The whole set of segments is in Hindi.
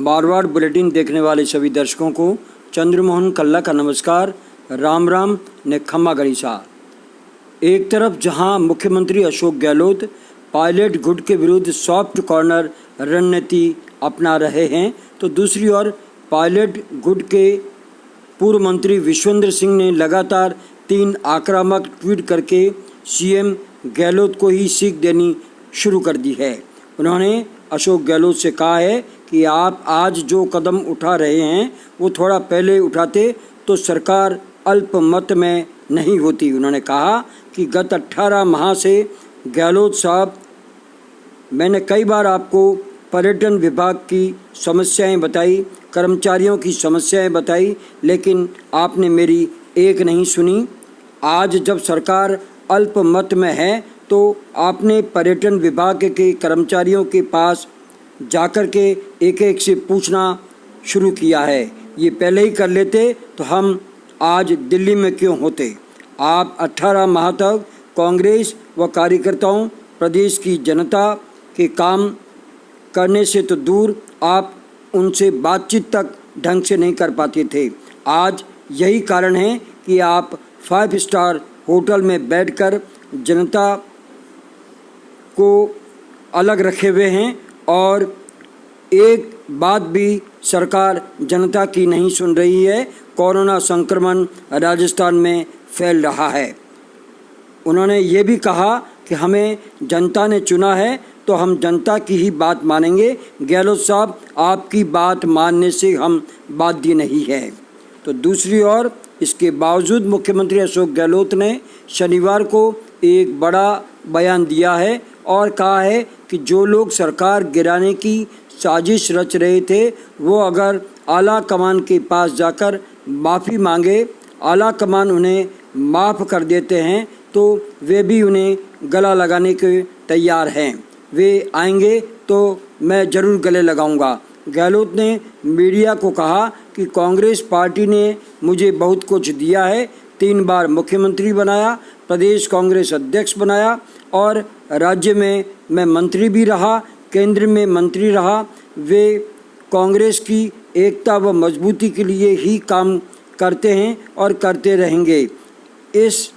बार बार बुलेटिन देखने वाले सभी दर्शकों को चंद्रमोहन कल्ला का नमस्कार। राम राम ने खम्मा गणिसा। एक तरफ जहां मुख्यमंत्री अशोक गहलोत पायलट गुट के विरुद्ध सॉफ्ट कॉर्नर रणनीति अपना रहे हैं, तो दूसरी ओर पायलट गुट के पूर्व मंत्री विश्वेंद्र सिंह ने लगातार 3 आक्रामक ट्वीट करके सीएम गहलोत को ही सीख देनी शुरू कर दी है। उन्होंने अशोक गहलोत से कहा है कि आप आज जो कदम उठा रहे हैं वो थोड़ा पहले उठाते तो सरकार अल्पमत में नहीं होती। उन्होंने कहा कि गत 18 माह से गहलोत साहब, मैंने कई बार आपको पर्यटन विभाग की समस्याएं बताई, कर्मचारियों की समस्याएं बताई, लेकिन आपने मेरी एक नहीं सुनी। आज जब सरकार अल्पमत में है तो आपने पर्यटन विभाग के कर्मचारियों के पास जाकर के एक एक से पूछना शुरू किया है। ये पहले ही कर लेते तो हम आज दिल्ली में क्यों होते। आप 18 माह तक कांग्रेस व कार्यकर्ताओं, प्रदेश की जनता के काम करने से तो दूर, आप उनसे बातचीत तक ढंग से नहीं कर पाते थे। आज यही कारण है कि आप 5 स्टार होटल में बैठकर जनता को अलग रखे हुए हैं और एक बात भी सरकार जनता की नहीं सुन रही है। कोरोना संक्रमण राजस्थान में फैल रहा है। उन्होंने ये भी कहा कि हमें जनता ने चुना है तो हम जनता की ही बात मानेंगे। गहलोत साहब, आपकी बात मानने से हम बाध्य नहीं है। तो दूसरी ओर इसके बावजूद मुख्यमंत्री अशोक गहलोत ने शनिवार को एक बड़ा बयान दिया है और कहा है कि जो लोग सरकार गिराने की साजिश रच रहे थे वो अगर आला कमान के पास जाकर माफ़ी मांगे, आला कमान उन्हें माफ़ कर देते हैं तो वे भी उन्हें गला लगाने के तैयार हैं। वे आएंगे तो मैं ज़रूर गले लगाऊंगा। गहलोत ने मीडिया को कहा कि कांग्रेस पार्टी ने मुझे बहुत कुछ दिया है। 3 बार मुख्यमंत्री बनाया, प्रदेश कांग्रेस अध्यक्ष बनाया और राज्य में मैं मंत्री भी रहा, केंद्र में मंत्री रहा। वे कांग्रेस की एकता व मजबूती के लिए ही काम करते हैं और करते रहेंगे। इस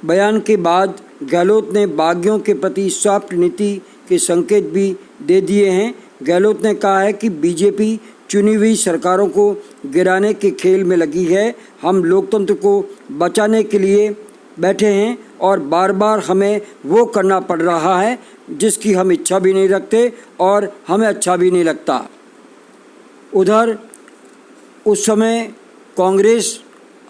बयान के बाद गहलोत ने बागियों के प्रति सॉफ्ट नीति के संकेत भी दे दिए हैं। गहलोत ने कहा है कि बीजेपी चुनी हुई सरकारों को गिराने के खेल में लगी है। हम लोकतंत्र को बचाने के लिए बैठे हैं और बार बार हमें वो करना पड़ रहा है जिसकी हम इच्छा भी नहीं रखते और हमें अच्छा भी नहीं लगता। उधर उस समय कांग्रेस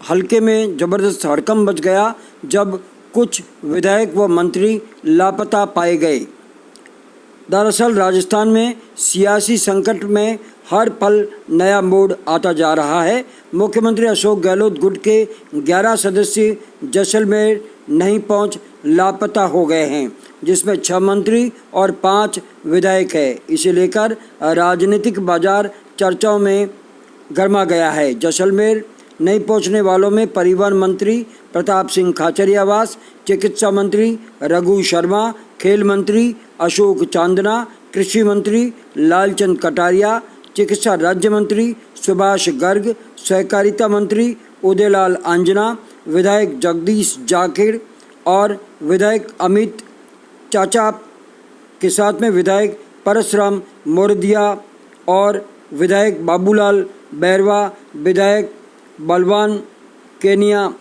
हल्के में ज़बरदस्त हड़कंप मच गया जब कुछ विधायक व मंत्री लापता पाए गए। दरअसल राजस्थान में सियासी संकट में हर पल नया मोड़ आता जा रहा है। मुख्यमंत्री अशोक गहलोत गुट के 11 सदस्य जैसलमेर नहीं पहुंच लापता हो गए हैं, जिसमें 6 मंत्री और 5 विधायक है। इसे लेकर राजनीतिक बाजार चर्चाओं में गर्मा गया है। जैसलमेर नहीं पहुंचने वालों में परिवहन मंत्री प्रताप सिंह खाचरियावास, चिकित्सा मंत्री रघु शर्मा, खेल मंत्री अशोक चांदना, कृषि मंत्री लालचंद कटारिया, चिकित्सा राज्य मंत्री सुभाष गर्ग, सहकारिता मंत्री उदयलाल आंजना, विधायक जगदीश जाखिड़ और विधायक अमित चाचा के साथ में विधायक परशुराम मोरदिया और विधायक बाबूलाल बैरवा, विधायक बलवान केनिया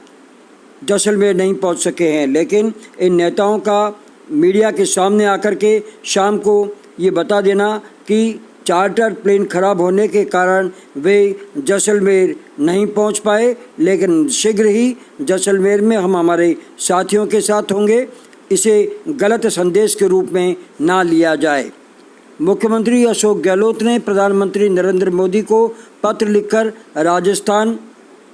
जैसलमेर नहीं पहुंच सके हैं। लेकिन इन नेताओं का मीडिया के सामने आकर के शाम को ये बता देना कि चार्टर प्लेन खराब होने के कारण वे जैसलमेर नहीं पहुंच पाए, लेकिन शीघ्र ही जैसलमेर में हम हमारे साथियों के साथ होंगे, इसे गलत संदेश के रूप में ना लिया जाए। मुख्यमंत्री अशोक गहलोत ने प्रधानमंत्री नरेंद्र मोदी को पत्र लिखकर राजस्थान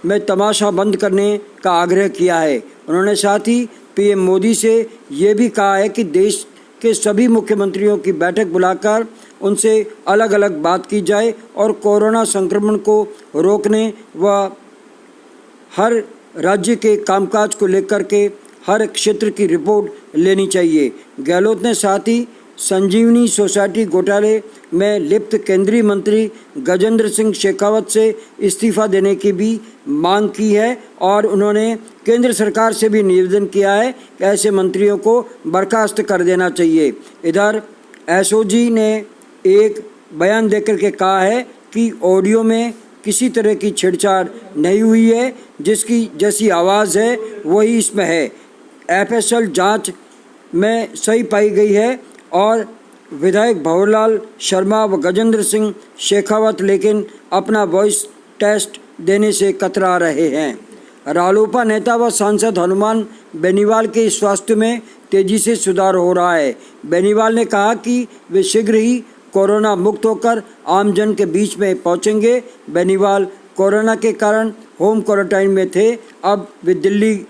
में तमाशा बंद करने का आग्रह किया है। उन्होंने साथ ही पीएम मोदी से ये भी कहा है कि देश के सभी मुख्यमंत्रियों की बैठक बुलाकर उनसे अलग अलग बात की जाए और कोरोना संक्रमण को रोकने व हर राज्य के कामकाज को लेकर के हर क्षेत्र की रिपोर्ट लेनी चाहिए। गहलोत ने साथ ही संजीवनी सोसाइटी घोटाले में लिप्त केंद्रीय मंत्री गजेंद्र सिंह शेखावत से इस्तीफा देने की भी मांग की है और उन्होंने केंद्र सरकार से भी निवेदन किया है कि ऐसे मंत्रियों को बर्खास्त कर देना चाहिए। इधर एसओजी ने एक बयान देकर के कहा है कि ऑडियो में किसी तरह की छेड़छाड़ नहीं हुई है, जिसकी जैसी आवाज़ है वही इसमें है। एफएसएल जांच में सही पाई गई है और विधायक भंवरलाल शर्मा व गजेंद्र सिंह शेखावत लेकिन अपना वॉइस टेस्ट देने से कतरा रहे हैं। रालोपा नेता व सांसद हनुमान बेनीवाल के स्वास्थ्य में तेजी से सुधार हो रहा है। बेनीवाल ने कहा कि वे शीघ्र ही कोरोना मुक्त होकर आमजन के बीच में पहुंचेंगे। बेनीवाल कोरोना के कारण होम क्वारंटाइन में थे, अब वे दिल्ली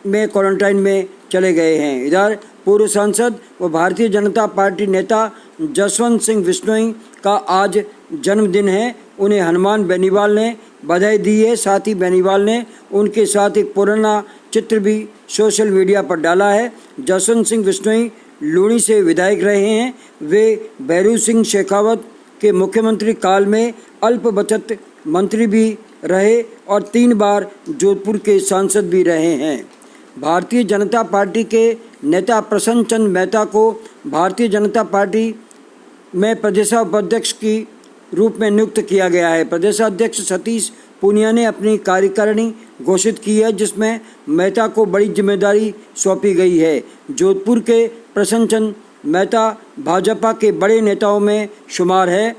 में क्वारंटाइन में चले गए हैं। इधर पूर्व सांसद व भारतीय जनता पार्टी नेता जसवंत सिंह बिश्नोई का आज जन्मदिन है। उन्हें हनुमान बेनीवाल ने बधाई दी है। साथ ही बेनीवाल ने उनके साथ एक पुराना चित्र भी सोशल मीडिया पर डाला है। जसवंत सिंह बिश्नोई लूणी से विधायक रहे हैं। वे भैरू सिंह शेखावत के मुख्यमंत्री काल में अल्प बचत मंत्री भी रहे और 3 बार जोधपुर के सांसद भी रहे हैं। भारतीय जनता पार्टी के नेता प्रसन्न चंद्र मेहता को भारतीय जनता पार्टी में प्रदेशाध्यक्ष की रूप में नियुक्त किया गया है। प्रदेशाध्यक्ष सतीश पूनिया ने अपनी कार्यकारिणी घोषित की है, जिसमें मेहता को बड़ी जिम्मेदारी सौंपी गई है। जोधपुर के प्रसन्न चंद्र मेहता भाजपा के बड़े नेताओं में शुमार है।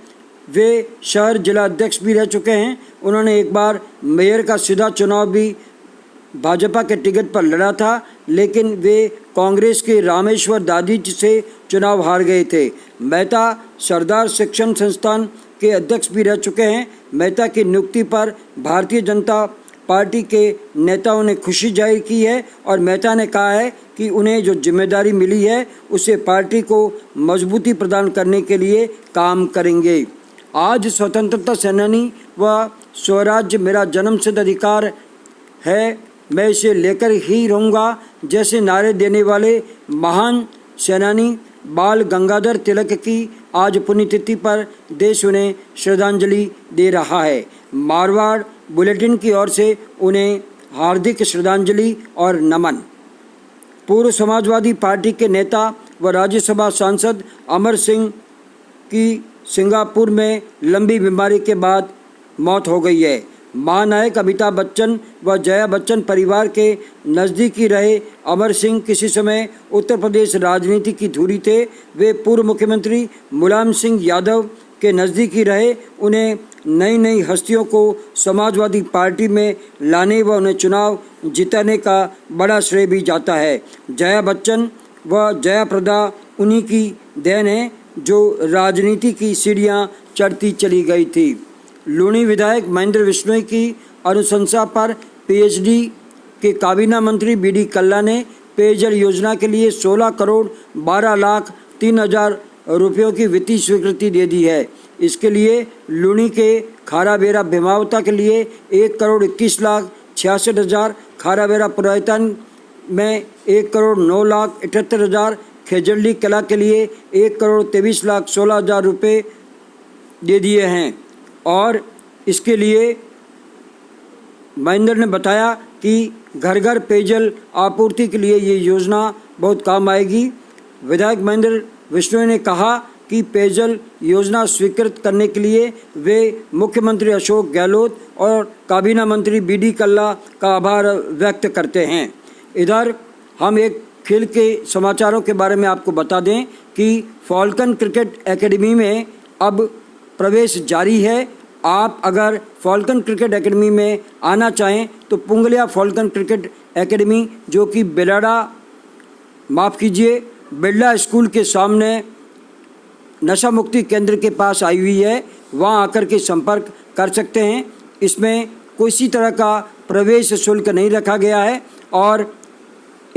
वे शहर जिला अध्यक्ष भी रह चुके हैं। उन्होंने एक बार मेयर का सीधा चुनाव भी भाजपा के टिकट पर लड़ा था, लेकिन वे कांग्रेस के रामेश्वर दादीज से चुनाव हार गए थे। मेहता सरदार शिक्षण संस्थान के अध्यक्ष भी रह चुके हैं। मेहता की नियुक्ति पर भारतीय जनता पार्टी के नेताओं ने खुशी जाहिर की है और मेहता ने कहा है कि उन्हें जो जिम्मेदारी मिली है उससे पार्टी को मजबूती प्रदान करने के लिए काम करेंगे। आज स्वतंत्रता सेनानी व स्वराज्य मेरा जन्मसिद्ध अधिकार है, मैं इसे लेकर ही रहूँगा जैसे नारे देने वाले महान सेनानी बाल गंगाधर तिलक की आज पुण्यतिथि पर देश उन्हें श्रद्धांजलि दे रहा है। मारवाड़ बुलेटिन की ओर से उन्हें हार्दिक श्रद्धांजलि और नमन। पूर्व समाजवादी पार्टी के नेता व राज्यसभा सांसद अमर सिंह की सिंगापुर में लंबी बीमारी के बाद मौत हो गई है। महानायक अमिताभ बच्चन व जया बच्चन परिवार के नज़दीकी रहे अमर सिंह किसी समय उत्तर प्रदेश राजनीति की धुरी थे। वे पूर्व मुख्यमंत्री मुलायम सिंह यादव के नज़दीकी रहे। उन्हें नई नई हस्तियों को समाजवादी पार्टी में लाने व उन्हें चुनाव जिताने का बड़ा श्रेय भी जाता है। जया बच्चन व जया प्रदा उन्हीं की देन है जो राजनीति की सीढ़ियां चढ़ती चली गई थी। लूणी विधायक महेंद्र बिश्नोई की अनुशंसा पर पीएचडी के काबीना मंत्री बीडी कल्ला ने पेयजल योजना के लिए 16 करोड़ 12 लाख 3 हजार रुपयों की वित्तीय स्वीकृति दे दी है। इसके लिए लूणी के खाराबेरा भीमावता के लिए 1 करोड़ 21 लाख 66 हजार, खाराबेरा पुरायतन में 1 करोड़ 9 लाख 78 हजार, खेजड़ली कला के लिए 1 करोड़ 23 लाख 16 हजार रुपये दे दिए हैं। और इसके लिए महेंद्र ने बताया कि घर घर पेयजल आपूर्ति के लिए ये योजना बहुत काम आएगी। विधायक महेंद्र बिश्नोई ने कहा कि पेयजल योजना स्वीकृत करने के लिए वे मुख्यमंत्री अशोक गहलोत और काबीना मंत्री बीडी कल्ला का आभार व्यक्त करते हैं। इधर हम एक खेल के समाचारों के बारे में आपको बता दें कि फॉल्कन क्रिकेट एकेडमी में अब प्रवेश जारी है। आप अगर फॉल्कन क्रिकेट एकेडमी में आना चाहें तो पुंगलिया फॉल्कन क्रिकेट एकेडमी जो कि बिरला स्कूल के सामने नशा मुक्ति केंद्र के पास आई हुई है, वहां आकर के संपर्क कर सकते हैं। इसमें किसी तरह का प्रवेश शुल्क नहीं रखा गया है और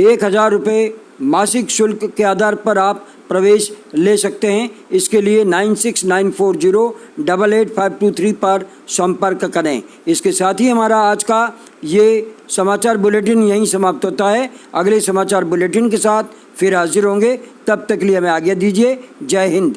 1000 रुपये मासिक शुल्क के आधार पर आप प्रवेश ले सकते हैं। इसके लिए 9694088523 पर संपर्क करें। इसके साथ ही हमारा आज का ये समाचार बुलेटिन यहीं समाप्त होता है। अगले समाचार बुलेटिन के साथ फिर हाजिर होंगे, तब तक के लिए हमें आज्ञा दीजिए। जय हिंद।